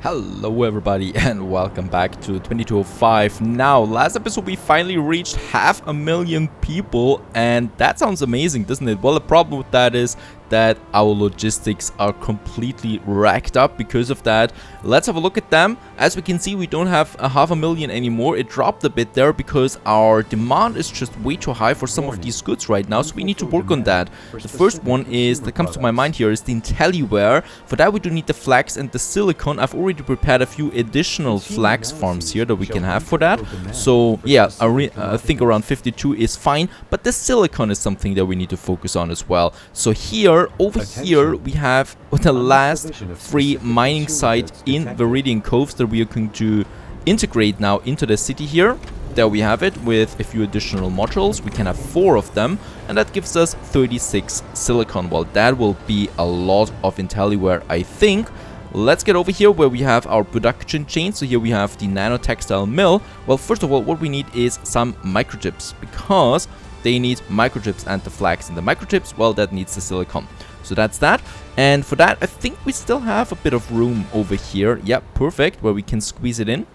Hello everybody and welcome back to 2205. Now, last episode we finally reached 500,000 people and that sounds amazing, doesn't it? Well, the problem with that is that our logistics are completely racked up because of that. Let's have a look at them. As we can see, we don't have 500,000 anymore. It dropped a bit there because our demand is just way too high for some of these goods right now, so we need to work on that. The first one is that comes to my mind here is the IntelliWare. For that we do need the flax and the silicon. I've already prepared a few additional flax farms here that we can have for that. So yeah, I think around 52 is fine, but the silicon is something that we need to focus on as well. So here, over here, we have the last free mining site in Viridian Coves that we are going to integrate now into the city here. There we have it with a few additional modules. We can have 4 of them, and that gives us 36 silicon. Well, that will be a lot of IntelliWare, I think. Let's get over here where we have our production chain. So here we have the nanotextile mill. Well, first of all, what we need is some microchips, because they need microchips and the flax. And the microchips, well, that needs the silicon. So that's that. And for that, I think we still have a bit of room over here. Yeah, perfect, where we can squeeze it in.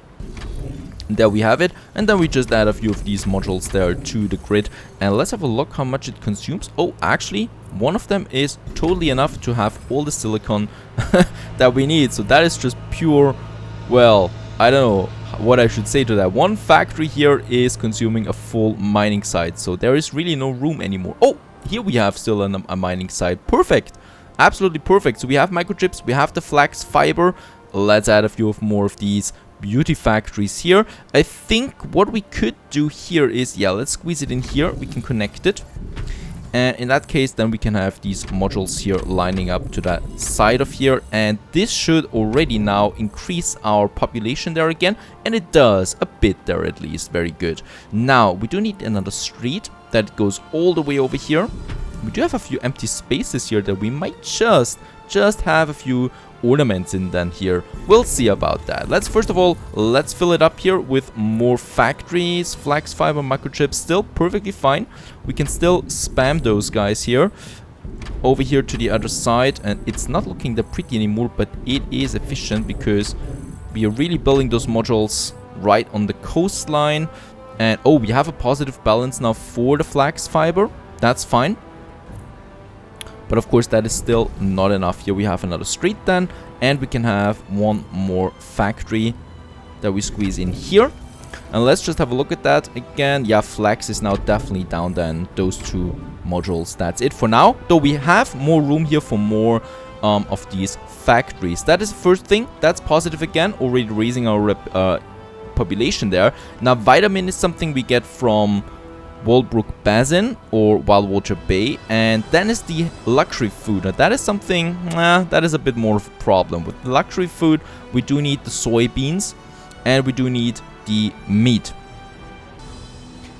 And there we have it. And then we just add a few of these modules there to the grid. And let's have a look how much it consumes. Oh, actually, one of them is totally enough to have all the silicon that we need. So that is just pure, well, I don't know what I should say to that. One factory here is consuming a full mining site, so there is really no room anymore. Oh, here we have still a mining site. Perfect, absolutely perfect. So we have microchips, we have the flax fiber. Let's add a few more of these beauty factories here. I think what we could do here is, yeah, let's squeeze it in here. We can connect it. And in that case, then we can have these modules here lining up to that side of here. And this should already now increase our population there again. And it does, a bit there at least. Very good. Now, we do need another street that goes all the way over here. We do have a few empty spaces here that we might just have a few ornaments in then here. We'll see about that. Let's first of all, let's fill it up here with more factories. Flax fiber, microchips, still perfectly fine. We can still spam those guys here over here to the other side, and it's not looking that pretty anymore, but it is efficient because we are really building those modules right on the coastline. And oh, we have a positive balance now for the flax fiber. That's fine. But of course that is still not enough. Here we have another street then, and we can have one more factory that we squeeze in here. And let's just have a look at that again. Yeah, flax is now definitely down then, those 2 modules. That's it for now, though we have more room here for more of these factories. That is the first thing. That's positive again, already raising our population there. Now vitamin is something we get from Walbrook Basin or Wildwater Bay, and then is the luxury food. Now that is something that is a bit more of a problem. With the luxury food, we do need the soybeans and we do need the meat.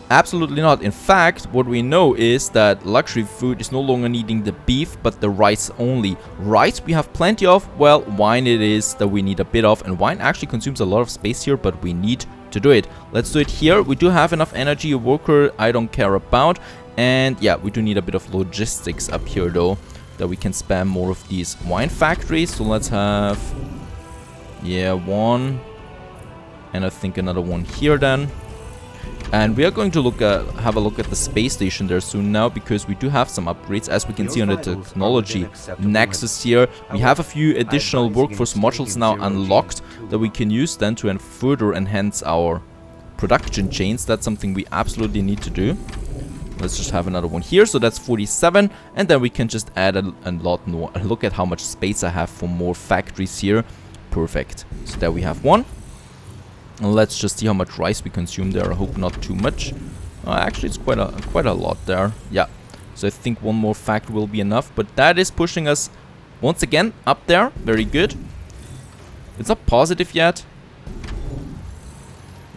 Absolutely not. In fact, what we know is that luxury food is no longer needing the beef but the rice only. Rice we have plenty of. Well, wine it is that we need a bit of, and wine actually consumes a lot of space here, but we need to do it. Let's do it here. We do have enough energy. A worker I don't care about. And yeah, we do need a bit of logistics up here though, that we can spam more of these wine factories. So let's have, yeah, one, and I think another one here then. And we are going to have a look at the space station there soon now, because we do have some upgrades. As we can see on the technology nexus here, we have a few additional workforce modules now unlocked that we can use then to further enhance our production chains. That's something we absolutely need to do. Let's just have another one here. So that's 47, and then we can just add a lot more. Look at how much space I have for more factories here. Perfect. So there we have one. And let's just see how much rice we consume there. I hope not too much. Actually, it's quite a lot there. Yeah. So I think one more factory will be enough. But that is pushing us once again up there. Very good. It's not positive yet.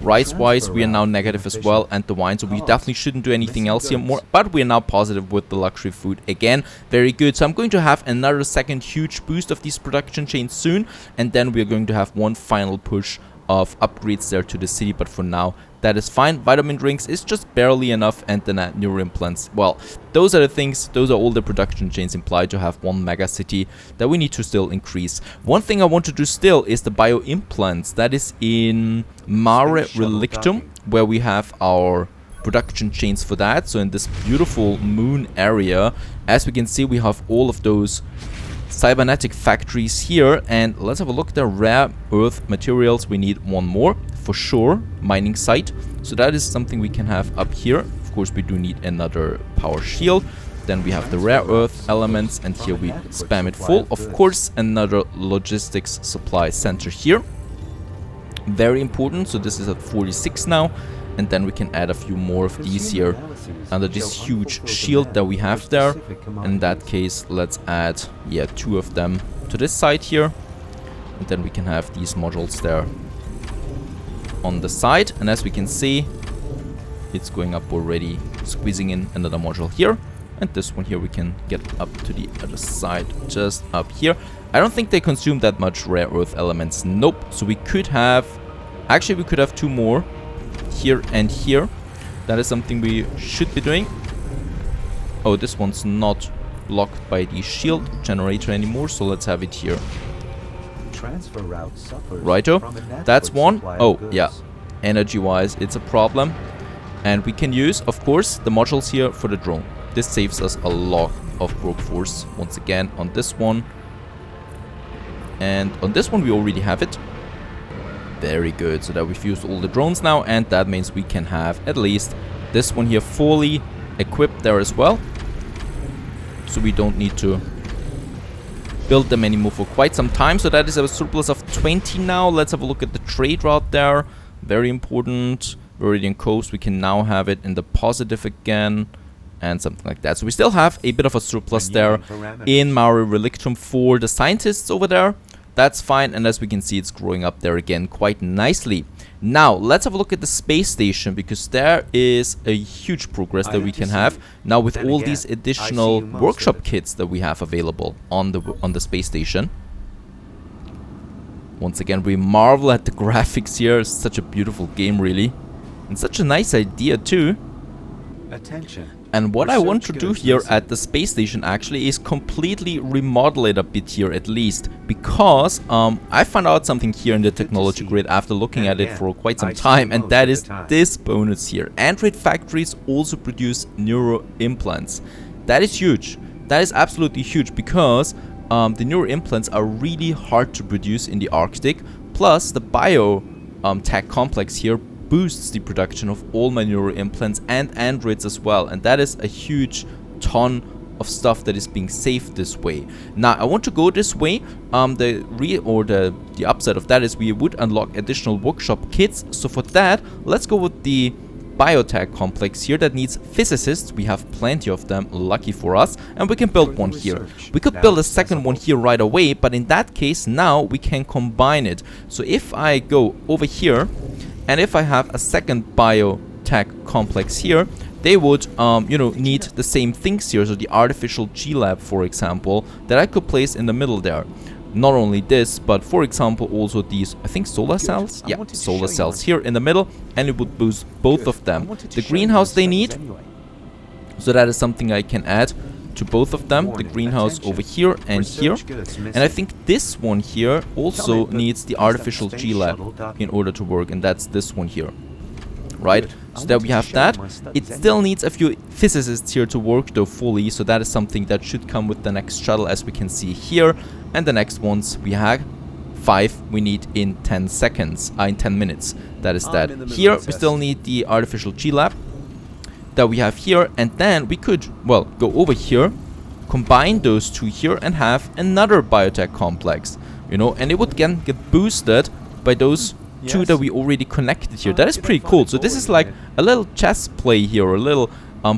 Rice-wise, we are now negative as well, and the wine, so we definitely shouldn't do anything else here more, but we are now positive with the luxury food again. Very good. So I'm going to have another second huge boost of these production chains soon, and then we are going to have one final push of upgrades there to the city, but for now that is fine. Vitamin drinks is just barely enough, and then neural implants. Well, those are the things, those are all the production chains implied to have one mega city that we need to still increase. One thing I want to do still is the bio implants. That is in Mare Relictum, where we have our production chains for that. So in this beautiful moon area, as we can see, we have all of those cybernetic factories here. And let's have a look at the rare earth materials. We need one more for sure, mining site. So that is something we can have up here. Of course, we do need another power shield. Then we have the rare earth elements, and here we spam it full. Of course, another logistics supply center here. Very important. So this is at 46 now. And then we can add a few more of these here under this huge shield that we have there. In that case, let's add, yeah, 2 of them to this side here. And then we can have these modules there on the side. And as we can see, it's going up already, squeezing in another module here. And this one here we can get up to the other side, just up here. I don't think they consume that much rare earth elements. Nope. So we could have, actually we could have 2 more here and here. That is something we should be doing. Oh, this one's not blocked by the shield generator anymore, so let's have it here. Transfer route suffers. Righto, that's one. Oh, yeah, energy wise it's a problem. And we can use, of course, the modules here for the drone. This saves us a lot of workforce. Once again, on this one. And on this one we already have it. Very good, so that we've used all the drones now, and that means we can have at least this one here fully equipped there as well. So we don't need to build them anymore for quite some time. So that is a surplus of 20 now. Let's have a look at the trade route there. Very important. Viridian Coast, we can now have it in the positive again, and something like that. So we still have a bit of a surplus there in Mare Relictum for the scientists over there. That's fine, and as we can see, it's growing up there again quite nicely. Now, let's have a look at the space station, because there is a huge progress that we can have now with all these additional workshop kits that we have available on the space station. Once again, we marvel at the graphics here. It's such a beautiful game, really, and such a nice idea too. Attention. And what I want to do here at the space station actually is completely remodel it a bit here, at least, because I found out something here in the technology grid after looking at it for quite some time, and that is this bonus here. Android factories also produce neuro implants. That is huge. That is absolutely huge, because the neuro implants are really hard to produce in the Arctic. Plus, the bio tech complex here boosts the production of all my neuro implants and androids as well, and that is a huge ton of stuff that is being saved this way. Now I want to go this way. The upside of that is we would unlock additional workshop kits. So for that, let's go with the biotech complex here that needs physicists. We have plenty of them, lucky for us, and we can build one here. We could build a second one here right away, but in that case now we can combine it. So if I go over here, and if I have a second biotech complex here, they would, you know, need the same things here. So the artificial G-Lab, for example, that I could place in the middle there. Not only this, but for example, also these, I think, solar cells? Yeah, solar cells here in the middle, and it would boost both of them. The greenhouse they need, so that is something I can add to both of them, the greenhouse over here and here. And I think this one here also needs the artificial G-Lab in order to work, and that's this one here, right? So that we have that. It still needs a few physicists here to work though fully, so that is something that should come with the next shuttle, as we can see here. And the next ones we have 5 we need in 10 seconds, in 10 minutes. That is that. Here we still need the artificial G-Lab that we have here, and then we could, well, go over here, combine those two here, and have another biotech complex, you know, and it would again get boosted by those two that we already connected here. That is pretty cool. So this is like a little chess play here, or a little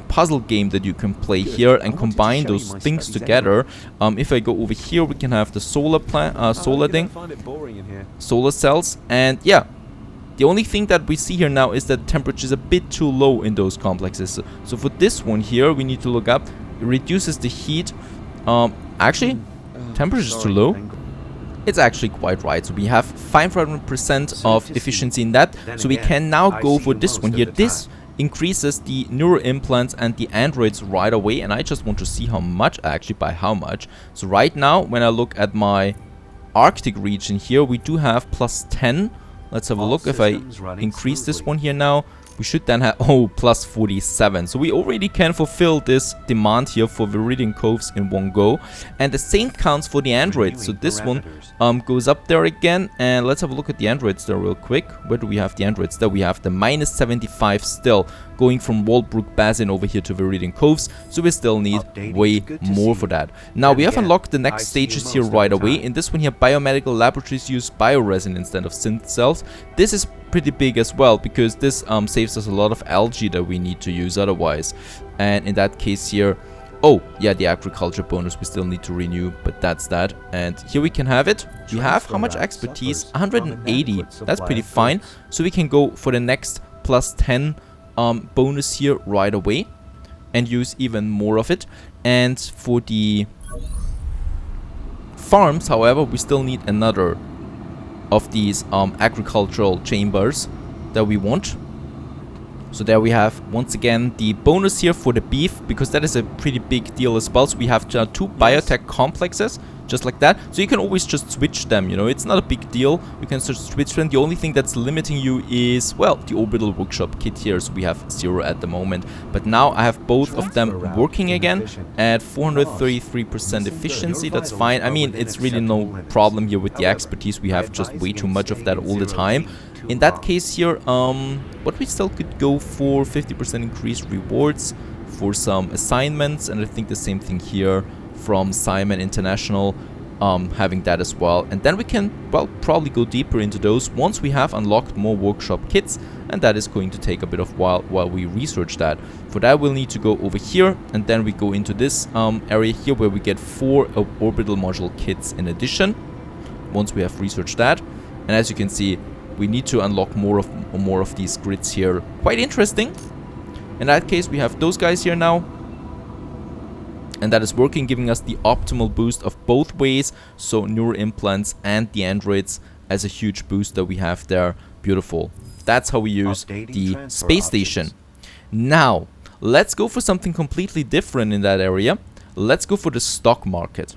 puzzle game that you can play here and combine those things together. If I go over here, we can have the solar solar cells, and yeah. The only thing that we see here now is that temperature is a bit too low in those complexes. So for this one here, we need to look up. It reduces the heat. Actually, temperature is too low. it's actually quite right. So we have 500% of efficiency in that. So we can now go for this one here. This increases the neuro implants and the androids right away, and I just want to see how much, actually by how much. So right now, when I look at my Arctic region here, we do have plus 10. Let's have a look. If I increase this one here now, we should then have, oh, plus 47. So we already can fulfill this demand here for Viridian Coves in one go. And the same counts for the androids. So this one goes up there again. And let's have a look at the androids there real quick. Where do we have the androids there? We have the minus 75 still, going from Waldbrook Basin over here to Viridian Coves. So we still need way more for that. Now we have unlocked the next stages here right away. In this one here, Biomedical Laboratories use bioresin instead of synth cells. This is pretty big as well, because this saves us a lot of algae that we need to use otherwise. And in that case here, oh yeah, the agriculture bonus we still need to renew, but that's that. And here we can have it. We have how much expertise? 180. That's pretty fine. So we can go for the next plus 10 bonus here right away and use even more of it. And for the farms, however, we still need another of these agricultural chambers that we want. So there we have once again the bonus here for the beef, because that is a pretty big deal as well. So we have two biotech complexes just like that. So you can always just switch them, you know, it's not a big deal. You can just switch them. The only thing that's limiting you is, well, the Orbital workshop kit here. So we have 0 at the moment. But now I have both of them working again at 433% efficiency. That's fine. I mean, it's really no problem here with the expertise. We have just way too much of that all the time. In that case here, what we still could go for 50% increased rewards for some assignments, and I think the same thing here from Simon International, having that as well. And then we can, well, probably go deeper into those once we have unlocked more workshop kits, and that is going to take a bit of while we research that. For that we'll need to go over here, and then we go into this area here where we get 4 orbital module kits in addition, once we have researched that. And as you can see, we need to unlock more of these grids here. Quite interesting. In that case, we have those guys here now. And that is working, giving us the optimal boost of both ways. So neuro implants and the androids as a huge boost that we have there. Beautiful. That's how we use the space station. Now, let's go for something completely different in that area. Let's go for the stock market.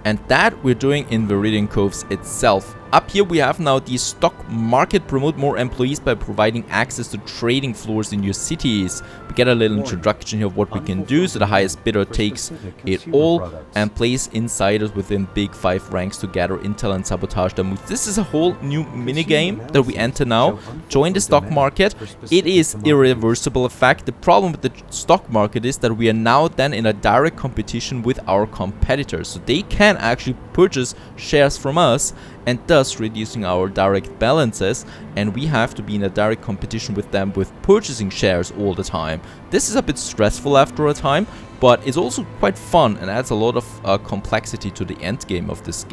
And that we're doing in Viridian Coves itself. Up here we have now the stock market. Promote more employees by providing access to trading floors in your cities. We get a little introduction here of what we can do. So the highest bidder takes it all and place insiders within big 5 ranks to gather intel and sabotage their moves. This is a whole new minigame that we enter now. Join the stock market. It is irreversible effect. The problem with the stock market is that we are now then in a direct competition with our competitors. So they can actually purchase shares from us, and thus reducing our direct balances, and we have to be in a direct competition with them with purchasing shares all the time. This is a bit stressful after a time, but it's also quite fun and adds a lot of complexity to the end game of this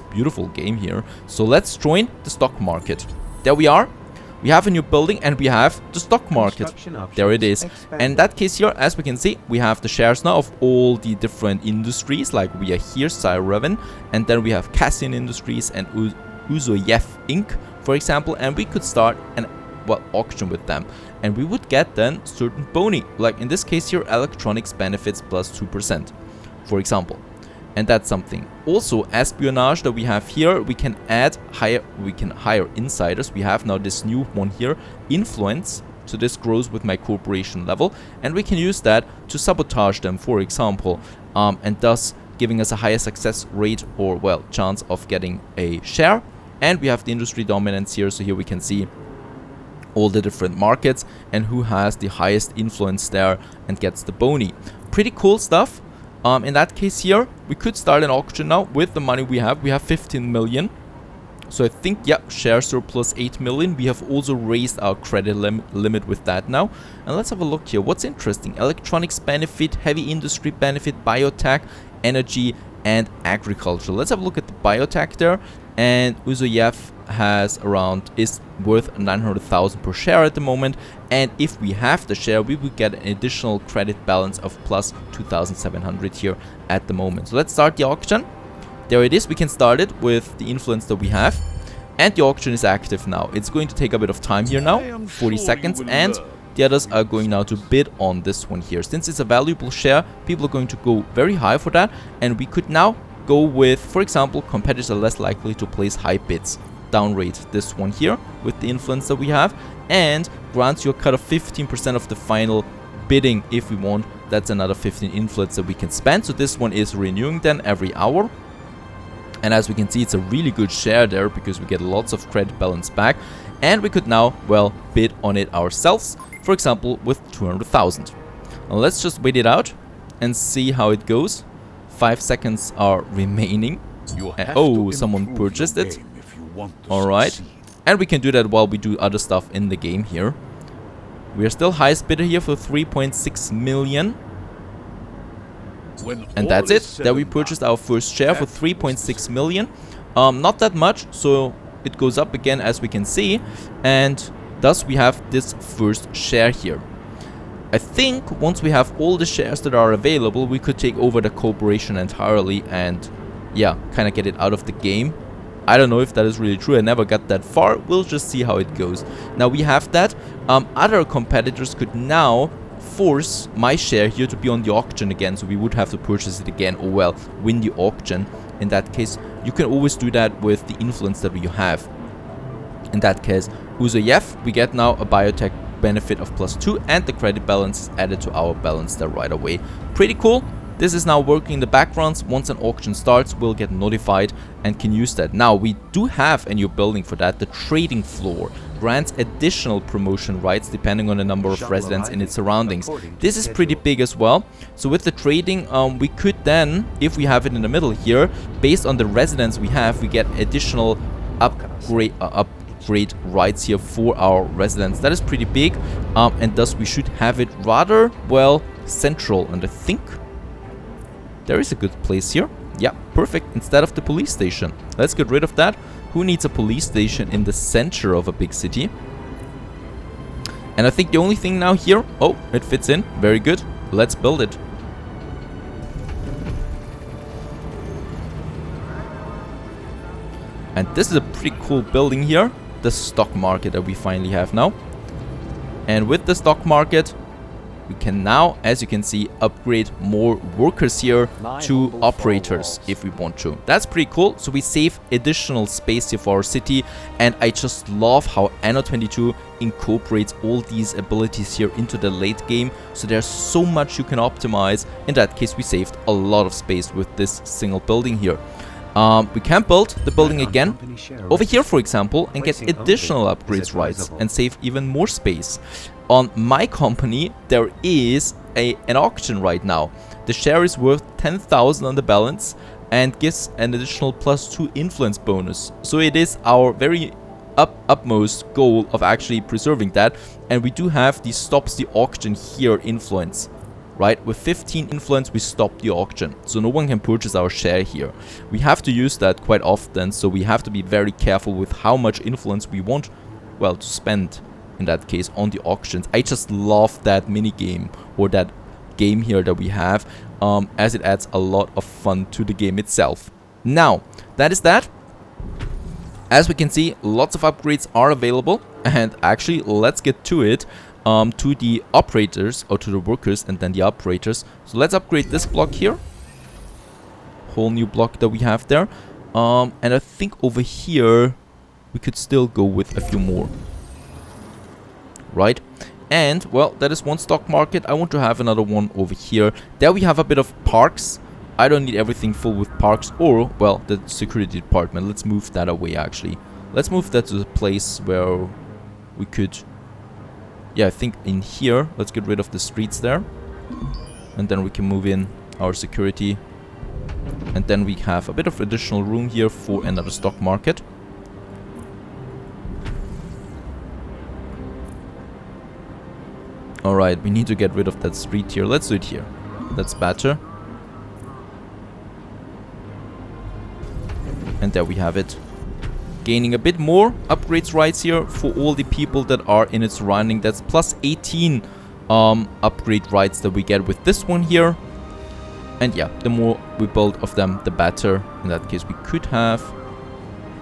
beautiful game here. So let's join the stock market. There we are. We have a new building and we have the stock market. There it is. And in that case here, as we can see, we have the shares now of all the different industries. Like we are here, Cyreven, and then we have Cassian Industries and Uzoyev Inc., for example, and we could start an auction with them. And we would get then certain boni, like in this case here, electronics benefits plus 2%, for example. And that's something. Also, espionage that we have here, we can hire insiders. We have now this new one here, influence. So this grows with my corporation level, and we can use that to sabotage them, for example, and thus giving us a higher success rate, or well, chance of getting a share. And we have the industry dominance here, so here we can see all the different markets and who has the highest influence there and gets the boni. Pretty cool stuff. In that case here, we could start an auction now with the money we have. We have 15 million. So I think, yeah, share surplus 8 million. We have also raised our credit limit with that now. And let's have a look here. What's interesting? Electronics benefit, heavy industry benefit, biotech, energy, and agriculture. Let's have a look at the biotech there. And Uzoyev is worth 900,000 per share at the moment, and if we have the share, we would get an additional credit balance of plus 2,700 here at the moment. So let's start the auction. there it is. We can start it with the influence that we have. And the auction is active now. It's going to take a bit of time here now, 40 seconds, and the others are going now to bid on this one here. Since it's a valuable share, people are going to go very high for that, and we could now go with, for example, competitors are less likely to place high bids. Downrate this one here with the influence that we have, and grants you a cut of 15% of the final bidding if we want. That's another 15 influence that we can spend. So this one is renewing then every hour. And as we can see, it's a really good share there because we get lots of credit balance back. And we could now, well, bid on it ourselves, for example, with 200,000. Now let's just wait it out and see how it goes. 5 seconds are remaining. Oh, someone purchased it. Alright. And we can do that while we do other stuff in the game here. We are still highest bidder here for 3.6 million. And that's it. There we purchased our first share for 3.6 million. Not that much, so it goes up again as we can see. And thus we have this first share here. I think once we have all the shares that are available, we could take over the corporation entirely and, yeah, kind of get it out of the game. I don't know if that is really true. I never got that far. We'll just see how it goes. Now we have that. Other competitors could now force my share here to be on the auction again, so we would have to purchase it again, or well, win the auction. In that case, you can always do that with the influence that you have. In that case, Uzoyev, we get now a biotech benefit of +2, and the credit balance is added to our balance there right away. Pretty cool. This is now working in the background. Once an auction starts, we'll get notified and can use that. Now, we do have a new building for that. The trading floor grants additional promotion rights depending on the number of residents in its surroundings. This is pretty big as well. So with the trading, we could then, if we have it in the middle here, based on the residents we have, we get additional upgrade rights here for our residents. That is pretty big, and thus we should have it rather, well, central. And I think there is a good place here. Yeah, perfect. Instead of the police station. Let's get rid of that. Who needs a police station in the center of a big city? And I think the only thing now here... Oh, it fits in. Very good. Let's build it. And this is a pretty cool building here. The stock market that we finally have now. And with the stock market, we can now, as you can see, upgrade more workers here to operators if we want to. That's pretty cool. So we save additional space here for our city, and I just love how Anno 22 incorporates all these abilities here into the late game. So there's so much you can optimize. In that case, we saved a lot of space with this single building here. We can build the building again over here, for example, and get additional upgrades rights and save even more space. On my company, there is an auction right now. The share is worth 10,000 on the balance and gives an additional +2 influence bonus. So it is our very utmost goal of actually preserving that. And we do have the stops the auction here influence. Right, with 15 influence we stop the auction, so no one can purchase our share here. We have to use that quite often, so we have to be very careful with how much influence we want, well, to spend in that case on the auctions. I just love that mini game, or that game here that we have, as it adds a lot of fun to the game itself. Now, that is that. As we can see, lots of upgrades are available, and actually let's get to it. To the operators, or to the workers and then the operators. So let's upgrade this block here. Whole new block that we have there. And I think over here we could still go with a few more. Right? And, well, that is one stock market. I want to have another one over here. There we have a bit of parks. I don't need everything full with parks, or, well, the security department. Let's move that away, actually. Let's move that to the place where we could... Yeah, I think in here, let's get rid of the streets there. And then we can move in our security. And then we have a bit of additional room here for another stock market. Alright, we need to get rid of that street here. Let's do it here. That's better. And there we have it. Gaining a bit more upgrades rights here for all the people that are in its surrounding. That's +18 upgrade rights that we get with this one here. And yeah, the more we build of them, the better. In that case, we could have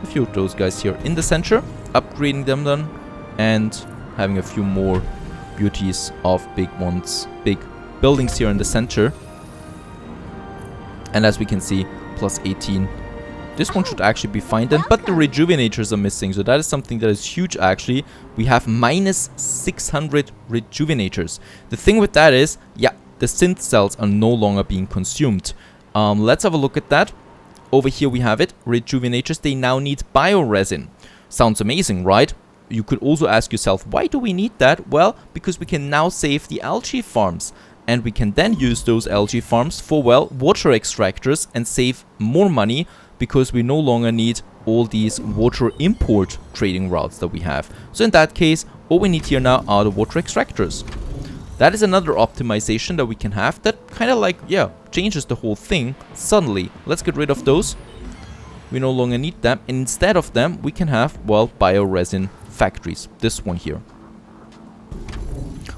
a few of those guys here in the center, upgrading them then, and having a few more beauties of big ones, big buildings here in the center. And as we can see, plus 18. This one should actually be fine then, but the rejuvenators are missing, so that is something that is huge actually. We have minus 600 rejuvenators. The thing with that is, yeah, the synth cells are no longer being consumed. Let's have a look at that. Over here we have it, rejuvenators, they now need bioresin. Sounds amazing, right? You could also ask yourself, why do we need that? Well, because we can now save the algae farms. And we can then use those algae farms for, well, water extractors and save more money because we no longer need all these water import trading routes that we have. So in that case, all we need here now are the water extractors. That is another optimization that we can have that kind of like, yeah, changes the whole thing suddenly. Let's get rid of those. We no longer need them. And instead of them, we can have, well, bioresin factories. This one here.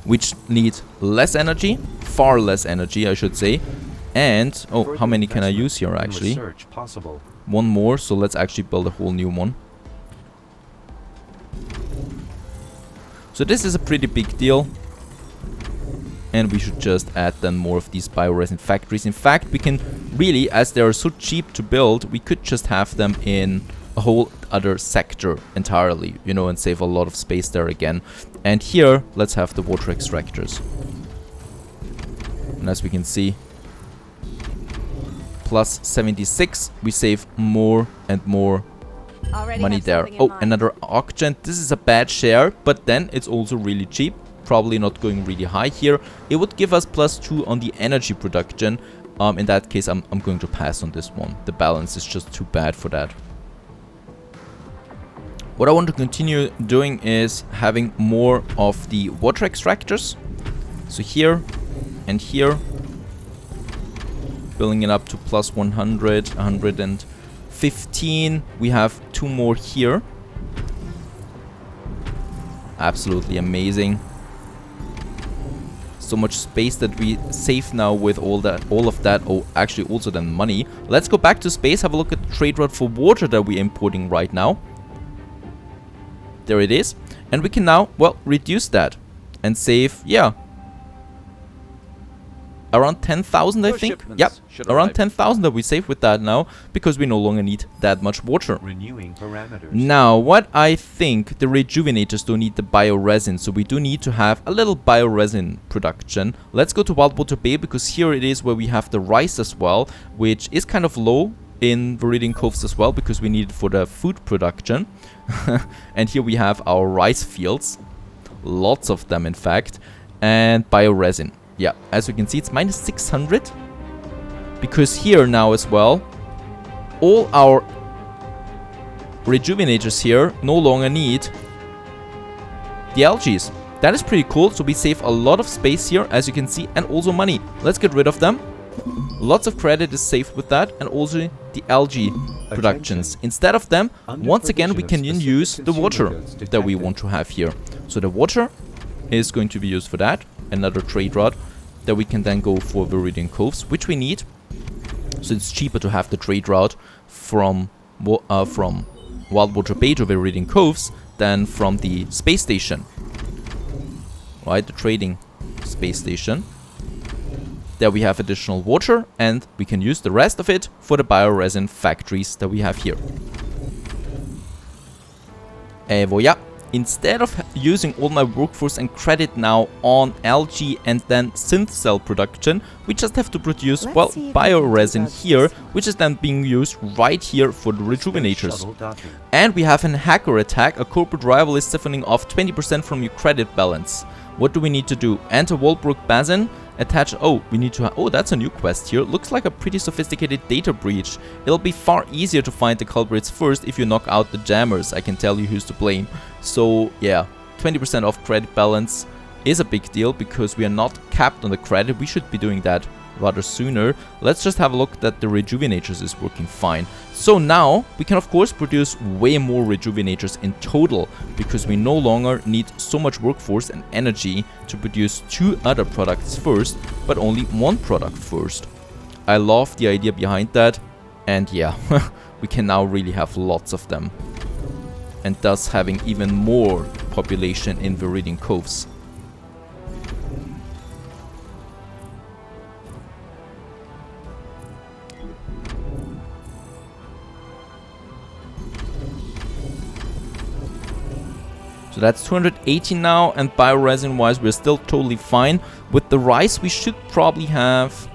Which need less energy, far less energy, I should say. And, oh, how many can I use here actually? One more, so let's actually build a whole new one. So this is a pretty big deal. And we should just add then more of these bioresin factories. In fact, we can really, as they are so cheap to build, we could just have them in a whole other sector entirely, you know, and save a lot of space there again. And here, let's have the water extractors. And as we can see, plus 76, we save more and more money there. Oh, another auction. This is a bad share, but then it's also really cheap. Probably not going really high here. It would give us plus 2 on the energy production. In that case, I'm going to pass on this one. The balance is just too bad for that. What I want to continue doing is having more of the water extractors. So here and here. Building it up to plus 100, 115. We have 2 more here. Absolutely amazing. So much space that we save now with all of that. Oh, actually also then money. Let's go back to space, have a look at the trade route for water that we're importing right now. There it is. And we can now, well, reduce that and save, yeah, around 10,000, I think. Yep, around 10,000 that we save with that now, because we no longer need that much water. Renewing parameters. Now, what I think, the rejuvenators don't need the bioresin, so we do need to have a little bioresin production. Let's go to Wild Water Bay, because here it is where we have the rice as well, which is kind of low in Viridian Coves as well, because we need it for the food production. And here we have our rice fields, lots of them in fact, and bioresin. Yeah, as you can see, it's minus 600. Because here now as well, all our rejuvenators here no longer need the algae. That is pretty cool. So we save a lot of space here, as you can see, and also money. Let's get rid of them. Lots of credit is saved with that, and also the algae productions. Instead of them, once again, we can use the water that we want to have here. So the water is going to be used for that. Another trade route that we can then go for Viridian Coves, which we need. So it's cheaper to have the trade route from Wild Water Bay to Viridian Coves than from the space station. Right, the trading space station. There we have additional water, and we can use the rest of it for the bioresin factories that we have here. Et voilà. Instead of using all my workforce and credit now on algae and then synth cell production, we just have to produce, well, bioresin here, which is then being used right here for the rejuvenators. And we have an hacker attack. A corporate rival is siphoning off 20% from your credit balance. What do we need to do? Enter Walbrook Basin. Attach. Oh, we need to. Oh, that's a new quest here. Looks like a pretty sophisticated data breach. It'll be far easier to find the culprits first if you knock out the jammers. I can tell you who's to blame. So, yeah, 20% off credit balance is a big deal because we are not capped on the credit. We should be doing that rather sooner. Let's just have a look that the rejuvenators is working fine. So now we can of course produce way more rejuvenators in total because we no longer need so much workforce and energy to produce 2 other products first, but only 1 product first. I love the idea behind that. And yeah, we can now really have lots of them. And thus having even more population in Viridian Coves. So that's 280 now, and bioresin wise we're still totally fine. With the rice we should probably have,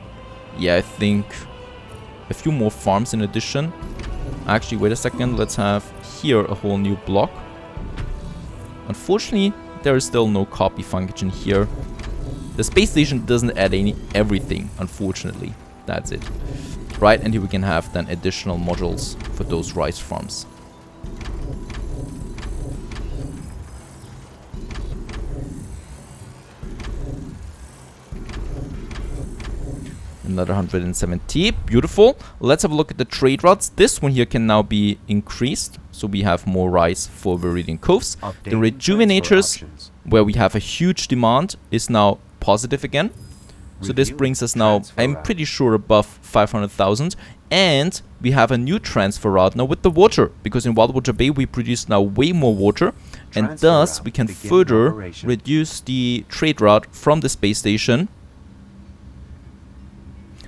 yeah, I think a few more farms in addition. Actually, wait a second, let's have here a whole new block. Unfortunately, there is still no copy function here. The space station doesn't add everything, unfortunately. That's it. Right, and here we can have then additional modules for those rice farms. Another 170. Beautiful. Let's have a look at the trade routes. This one here can now be increased. So we have more rice for Viridian Coves. The rejuvenators, where we have a huge demand, is now positive again. So this brings us now, I'm pretty sure, above 500,000. And we have a new transfer route now with the water. Because in Wildwater Bay we produce now way more water. And thus we can further reduce the trade route from the space station.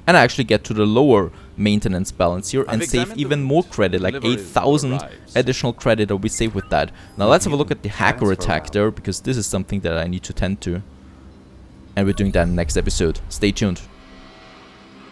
And actually get to the lower maintenance balance here and save even more credit, like 8,000 additional credit that we save with that. Now let's have a look at the hacker attack there, because this is something that I need to tend to. And we're doing that in the next episode. Stay tuned.